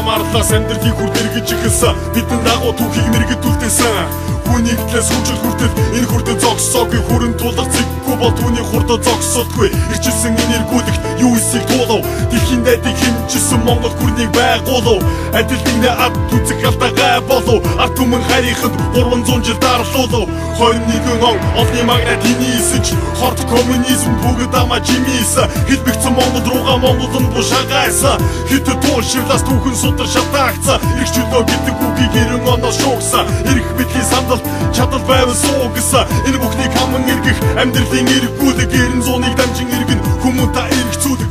хамаарлаас амьдралыг хүрдэргэж ихсэн бидний дагуу түүхийг мэрэгдүүлсэн Хүнийг тлээс хүчил хүртэл энэ хүрдэн зогссоогүй хүрэн тулах зэггүй бол түүний хурдаа зогсоодгүй ирчилсэн энергүүлэгт юу эсийг туулав дэлхийн дайдыг хэмжсэн Монгол гүрнийг байгуулав адилтны ад түцэг алтагаа болов ард түмэн харихад 300 жил дарлуулав 21 он олны магнат хинийсэж хорт коммунизм бүгд амаа жимийсэн хэлбэгцэн Монгол руугаа Монголын бушаагайсан хэтэд туул шивлаас түүхэн судар шатаагцсан ирэх чөлөө гэдэг үгийг 90 оноос шуугсан ирэх бидний сандал чадал байвал суу гэсэн энэ бүхнийг хаман эргэх амьдралын эргүүлэг 900-ыг дамжин эргэн хүмүүн та эргцүүлэг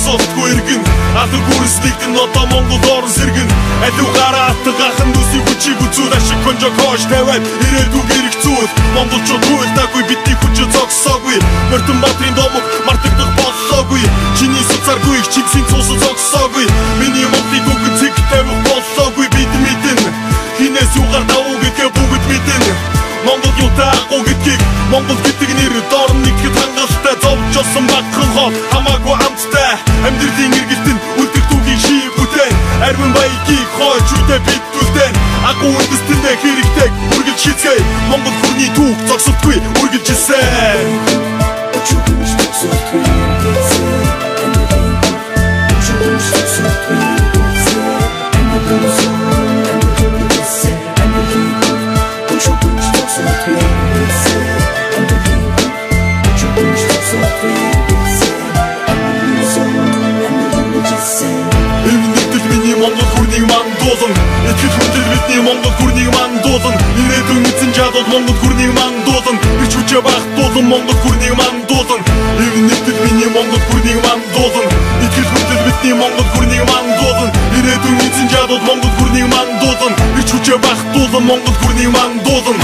зогсоодгүй иргэн алуу гүрслэгдэн одоо Монгол орон сэргэн алуу гараа атгахан нүсийг хүчийг үзүүл ашиг конжо кош тавиад ирээдүг эргцүүл монголчууд хуйлдаагүй бидний хүчээ зогсоогүй мөрдөн батрын домог мартагдах боллоогүй чиний суцааргүй их чигсийн цус зогсоогүй миний монголыг үгэн цэг тавих боллоогүй бид мэдэн хинээс югаар давуу гэдгээ бүгд мэдэн Монгол юу таахгүй гэдгийг Монгол гэдэг нэр дорн нэгтгэд хангалттай зовжолсон багхан хол хамаагүй амттай амьдралын эргэлтэн үлдэх түүхийг шийв бүтээн арвин баягийг хойч үдэ бидүүлдэн агуу үндэстэндээ хэрэгтэй үргэлж хизээ Монгол хүрний түүх зогсолтгүй үргэлжилсэн Монгол гүрнийг мандуулан итгэл хүндэл бидний Монгол гүрнийг мандуулан ирээдүйн эзэн жадал Монгол гүрнийг мандуулан ирч хүчээ багтуулан Монгол гүрнийг мандуулан нэгдэл миний Монгол гүрнийг мандуулан итгэл хүндэл бидний Монгол гүрнийг мандуулан ирээдүйн эзэн жадал Монгол гүрнийг мандуулан ирч хүчээ багтуулан Монгол гүрнийг мандуулан